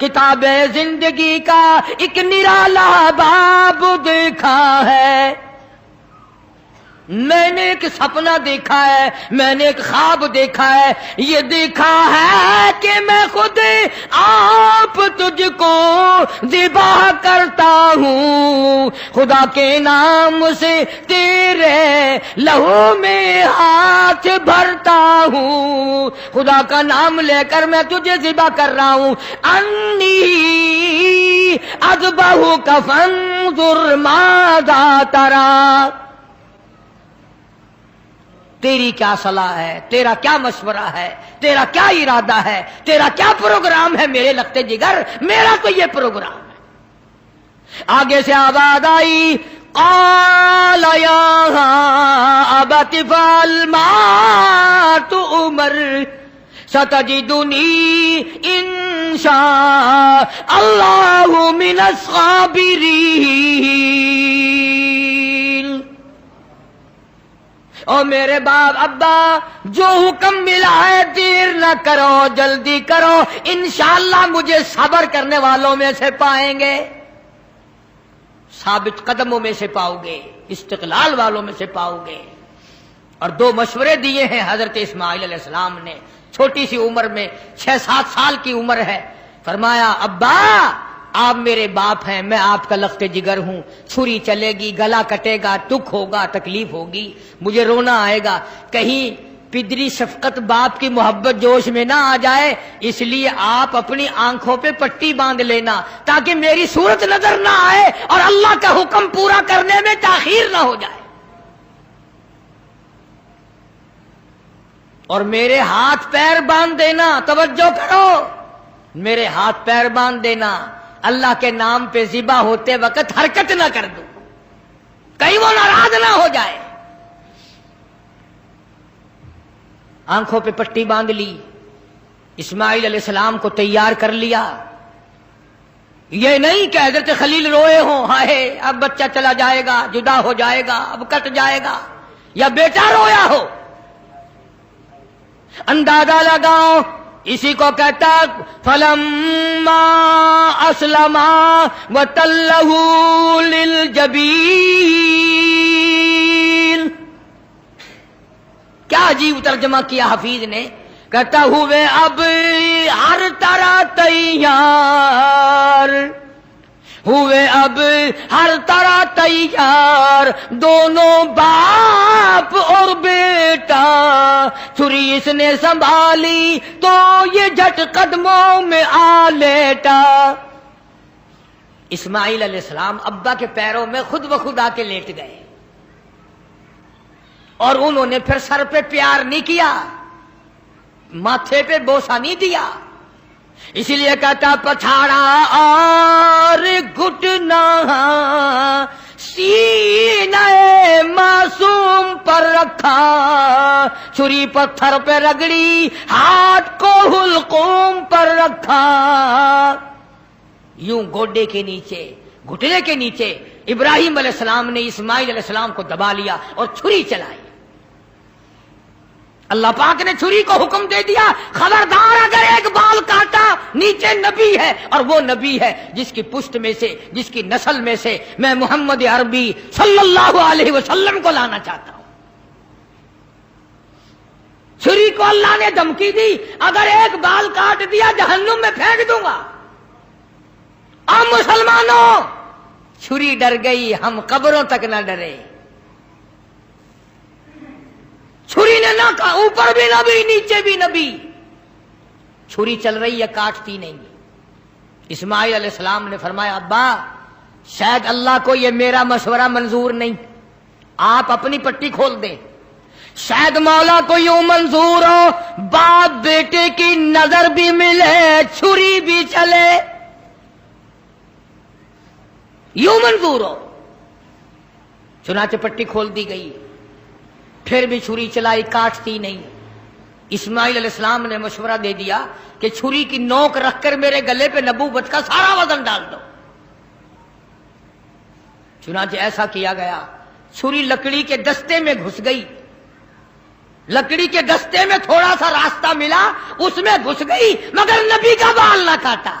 کتاب زندگی کا ایک نرالا باب دیکھا ہے، میں نے ایک سپنا دیکھا ہے، میں نے ایک خواب دیکھا ہے، یہ دیکھا ہے کہ میں خود آپ تجھ کو ذبح کرتا ہوں، خدا کے نام سے تیرے لہو میں ہاتھ بھرتا ہوں، خدا کا نام لے کر میں تجھے ذبح کر رہا ہوں، انی اذبحک فانظر ماذا تری، تیری کیا صلاح ہے، تیرا کیا مشورہ ہے، تیرا کیا ارادہ ہے، تیرا کیا پروگرام ہے میرے لخت جگر، میرا تو یہ پروگرام ہے۔ آگے سے آواز آئی، قال یا ابت افعل ما تؤمر ستجدنی ان شاء اللہ من الصابرین، اور میرے باپ ابا جو حکم ملا ہے دیر نہ کرو، جلدی کرو، انشاءاللہ مجھے صبر کرنے والوں میں سے پائیں گے، ثابت قدموں میں سے پاؤ گے، استقلال والوں میں سے پاؤ گے۔ اور دو مشورے دیے ہیں حضرت اسماعیل علیہ السلام نے، چھوٹی سی عمر میں 6-7 سال کی عمر ہے، فرمایا ابا آپ میرے باپ ہیں، میں آپ کا لخت جگر ہوں، چھری چلے گی، گلا کٹے گا، دکھ ہوگا، تکلیف ہوگی، مجھے رونا آئے گا، کہیں پدری شفقت باپ کی محبت جوش میں نہ آ جائے، اس لیے آپ اپنی آنکھوں پہ پٹی باندھ لینا تاکہ میری صورت نظر نہ آئے اور اللہ کا حکم پورا کرنے میں تاخیر نہ ہو جائے، اور میرے ہاتھ پیر باندھ دینا، توجہ کرو، میرے ہاتھ پیر باندھ دینا، اللہ کے نام پہ ذبح ہوتے وقت حرکت نہ کر دو، کہیں وہ ناراض نہ ہو جائے۔ آنکھوں پہ پٹی باندھ لی، اسماعیل علیہ السلام کو تیار کر لیا، یہ نہیں کہ حضرت خلیل روئے ہوں، ہائے اب بچہ چلا جائے گا، جدا ہو جائے گا، اب کٹ جائے گا، یا بیٹا رویا ہو، اندازہ لگاؤ، اسی کو کہتا فلما اسلما وتلہ للجبین، کیا عجیب ترجمہ کیا حفیظ نے، کہتا ہوئے اب ہر طرح تیار ہوئے، اب ہر طرح تیار، دونوں باپ اور بیٹا، چھری اس نے سنبھالی تو یہ جھٹ قدموں میں آ لیٹا۔ اسماعیل علیہ السلام ابا کے پیروں میں خود بخود آ کے لیٹ گئے، اور انہوں نے پھر سر پہ پیار نہیں کیا، ماتھے پہ بوسہ نہیں دیا، اسی لیے کہتا پچھاڑا اور گھٹنا سینہ معصوم پر رکھا، چھری پتھر پہ رگڑی، ہاتھ کو حلقوم پر رکھا، یوں گوڈے کے نیچے، گھٹنے کے نیچے ابراہیم علیہ السلام نے اسماعیل علیہ السلام کو دبا لیا اور چھری چلائی۔ اللہ پاک نے چھری کو حکم دے دیا، خبردار اگر ایک بال کاٹا، نیچے نبی ہے، اور وہ نبی ہے جس کی پشت میں سے، جس کی نسل میں سے میں محمد عربی صلی اللہ علیہ وسلم کو لانا چاہتا ہوں۔ چھری کو اللہ نے دھمکی دی، اگر ایک بال کاٹ دیا جہنم میں پھینک دوں گا۔ اب مسلمانوں، چھری ڈر گئی، ہم قبروں تک نہ ڈرے، چھری نے نہ کہا، اوپر بھی نبی نیچے بھی نبی، چھری چل رہی ہے، کاٹتی نہیں۔ اسماعیل علیہ السلام نے فرمایا ابا شاید اللہ کو یہ میرا مشورہ منظور نہیں، آپ اپنی پٹی کھول دیں، شاید مولا کو یوں منظور ہو باپ بیٹے کی نظر بھی ملے، چھری بھی چلے، یوں منظور ہو۔ چنانچہ پٹی کھول دی گئی، پھر بھی چھری چلائی، کاٹتی نہیں۔ اسماعیل علیہ السلام نے مشورہ دے دیا کہ چھری کی نوک رکھ کر میرے گلے پہ نبوت کا سارا وزن ڈال دو۔ چنانچہ ایسا کیا گیا، چھری لکڑی کے دستے میں گھس گئی، لکڑی کے دستے میں تھوڑا سا راستہ ملا، اس میں گھس گئی، مگر نبی کا بال نہ کاٹا۔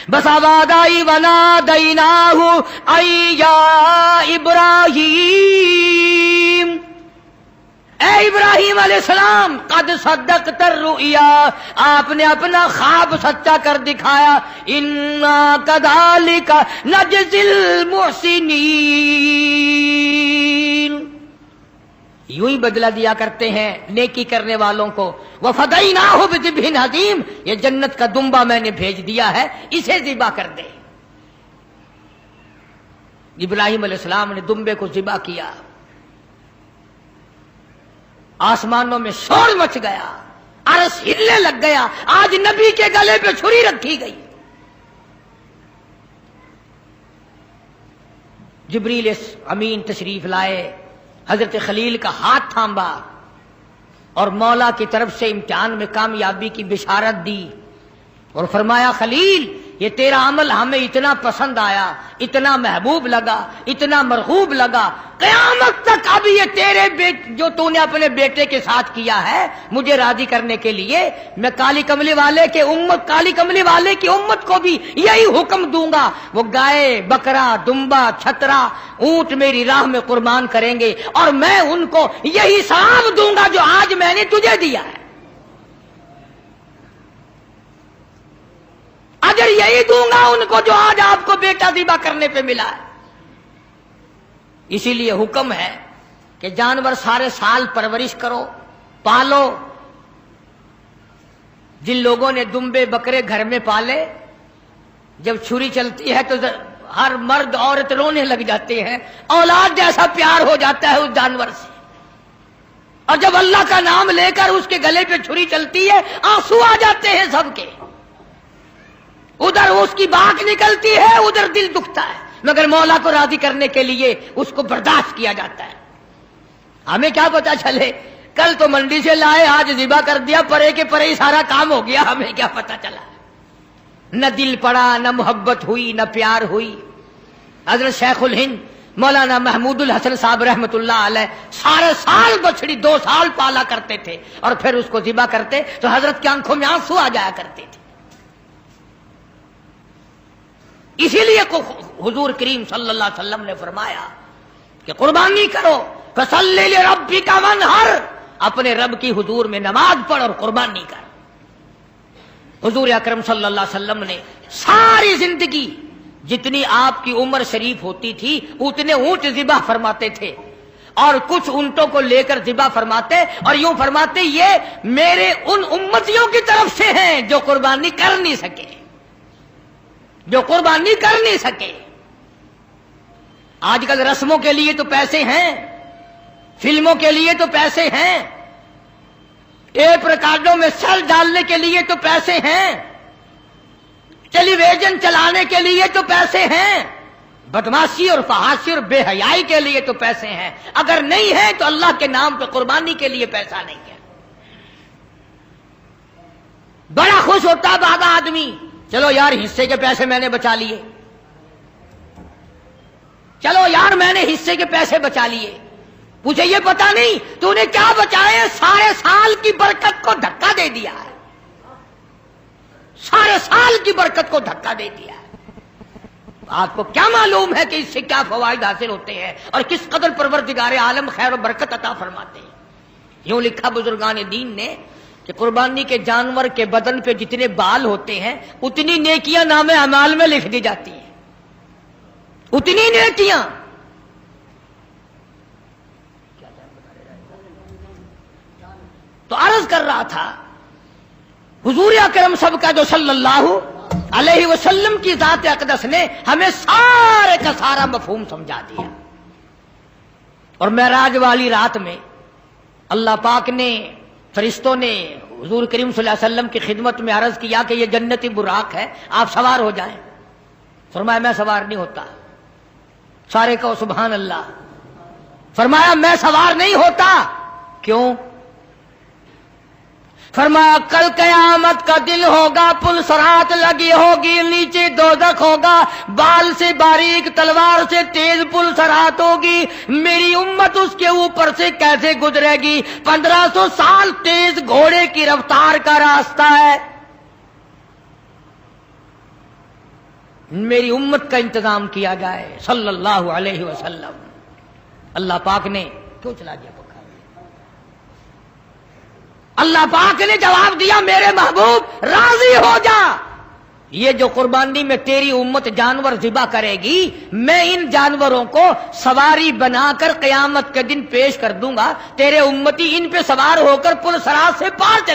بس آواز آئی ونادیناہ ای یا ابراہیم، اے ابراہیم علیہ السلام قد صدقت الرؤیا، آپ نے اپنا خواب سچا کر دکھایا، انا کذالک نجزی المحسنین، یوں ہی بدلہ دیا کرتے ہیں نیکی کرنے والوں کو، وفدیناہ بذبح عظیم، یہ جنت کا دمبا میں نے بھیج دیا ہے، اسے ذبح کر دے۔ ابراہیم علیہ السلام نے دمبے کو ذبح کیا، آسمانوں میں شور مچ گیا، عرش ہلنے لگ گیا، آج نبی کے گلے پہ چھری رکھی گئی۔ جبریل امین تشریف لائے، حضرت خلیل کا ہاتھ تھاما اور مولا کی طرف سے امتحان میں کامیابی کی بشارت دی اور فرمایا خلیل یہ تیرا عمل ہمیں اتنا پسند آیا، اتنا محبوب لگا، اتنا مرغوب لگا، قیامت تک اب یہ تیرے جو تو نے اپنے بیٹے کے ساتھ کیا ہے مجھے راضی کرنے کے لیے میں کالی کملی والے کی امت کو بھی یہی حکم دوں گا، وہ گائے، بکرا، دمبا، چھترا، اونٹ میری راہ میں قربان کریں گے اور میں ان کو یہی ثواب دوں گا جو آج میں نے تجھے دیا ہے، اجر یہی دوں گا ان کو جو آج آپ کو بیٹا ذبح کرنے پہ ملا ہے۔ اسی لیے حکم ہے کہ جانور سارے سال پرورش کرو، پالو۔ جن لوگوں نے دمبے بکرے گھر میں پالے، جب چھری چلتی ہے تو ہر مرد عورت رونے لگ جاتے ہیں، اولاد جیسا پیار ہو جاتا ہے اس جانور سے، اور جب اللہ کا نام لے کر اس کے گلے پہ چھری چلتی ہے آنسو آ جاتے ہیں سب کے، ادھر اس کی باک نکلتی ہے، ادھر دل دکھتا ہے، مگر مولا کو راضی کرنے کے لیے اس کو برداشت کیا جاتا ہے۔ ہمیں کیا پتا چلے، کل تو منڈی سے لائے آج ذبح کر دیا، پرے کے پرے ہی سارا کام ہو گیا، ہمیں کیا پتا چلا، نہ دل پڑا، نہ محبت ہوئی، نہ پیار ہوئی۔ حضرت شیخ الہند مولانا محمود الحسن صاحب رحمت اللہ علیہ سارے سال بچڑی 2 سال پالا کرتے تھے اور پھر اس کو ذبح کرتے تو حضرت کی آنکھوں میں آنسو آ جایا کرتے تھے۔ اسی لیے حضور کریم صلی اللہ علیہ وسلم نے فرمایا کہ قربانی کرو، فصلی لربک وانحر، اپنے رب کی حضور میں نماز پڑھ اور قربانی کر۔ حضور اکرم صلی اللہ علیہ وسلم نے ساری زندگی جتنی آپ کی عمر شریف ہوتی تھی اتنے اونٹ ذبح فرماتے تھے، اور کچھ اونٹوں کو لے کر ذبح فرماتے اور یوں فرماتے یہ میرے ان امتیوں کی طرف سے ہیں جو قربانی کر نہیں سکے، جو قربانی کر نہیں سکے۔ آج کل رسموں کے لیے تو پیسے ہیں، فلموں کے لیے تو پیسے ہیں، ٹیپ ریکارڈوں میں سر ڈالنے کے لیے تو پیسے ہیں، ٹیلی ویژن چلانے کے لیے تو پیسے ہیں، بدماشی اور فحاشی اور بے حیائی کے لیے تو پیسے ہیں، اگر نہیں ہے تو اللہ کے نام پہ قربانی کے لیے پیسہ نہیں ہے۔ بڑا خوش ہوتا ہے بعض آدمی، چلو یار حصے کے پیسے میں نے بچا لیے، چلو یار میں نے حصے کے پیسے بچا لیے، مجھے یہ پتا نہیں تو نے کیا بچائے، سارے سال کی برکت کو دھکا دے دیا ہے، سارے سال کی برکت کو دھکا دے دیا ہے۔ آپ کو کیا معلوم ہے کہ اس سے کیا فوائد حاصل ہوتے ہیں اور کس قدر پروردگار عالم خیر و برکت عطا فرماتے ہیں۔ یوں لکھا بزرگان دین نے کہ قربانی کے جانور کے بدن پہ جتنے بال ہوتے ہیں اتنی نیکیاں نام اعمال میں لکھ دی جاتی ہیں، اتنی نیکیاں۔ تو عرض کر رہا تھا حضور اکرم سب کا جو صلی اللہ علیہ وسلم کی ذات اقدس نے ہمیں سارے کا سارا مفہوم سمجھا دیا، اور معراج والی رات میں اللہ پاک نے، فرشتوں نے حضور کریم صلی اللہ علیہ وسلم کی خدمت میں عرض کیا کہ یہ جنتی براق ہے، آپ سوار ہو جائیں۔ فرمایا میں سوار نہیں ہوتا، سارے کہو سبحان اللہ۔ فرمایا میں سوار نہیں ہوتا، کیوں؟ فرمایا کل قیامت کا دن ہوگا، پل صراط لگی ہوگی، نیچے دوزخ ہوگا، بال سے باریک تلوار سے تیز پل صراط ہوگی، میری امت اس کے اوپر سے کیسے گزرے گی؟ 1500 سال تیز گھوڑے کی رفتار کا راستہ ہے، میری امت کا انتظام کیا جائے صلی اللہ علیہ وسلم۔ اللہ پاک نے کیوں چلا دیا پکا؟ اللہ پاک نے جواب دیا میرے محبوب راضی ہو جا، یہ جو قربانی میں تیری امت جانور ذبح کرے گی، میں ان جانوروں کو سواری بنا کر قیامت کے دن پیش کر دوں گا، تیرے امتی ان پہ سوار ہو کر پل صراط سے پار چلے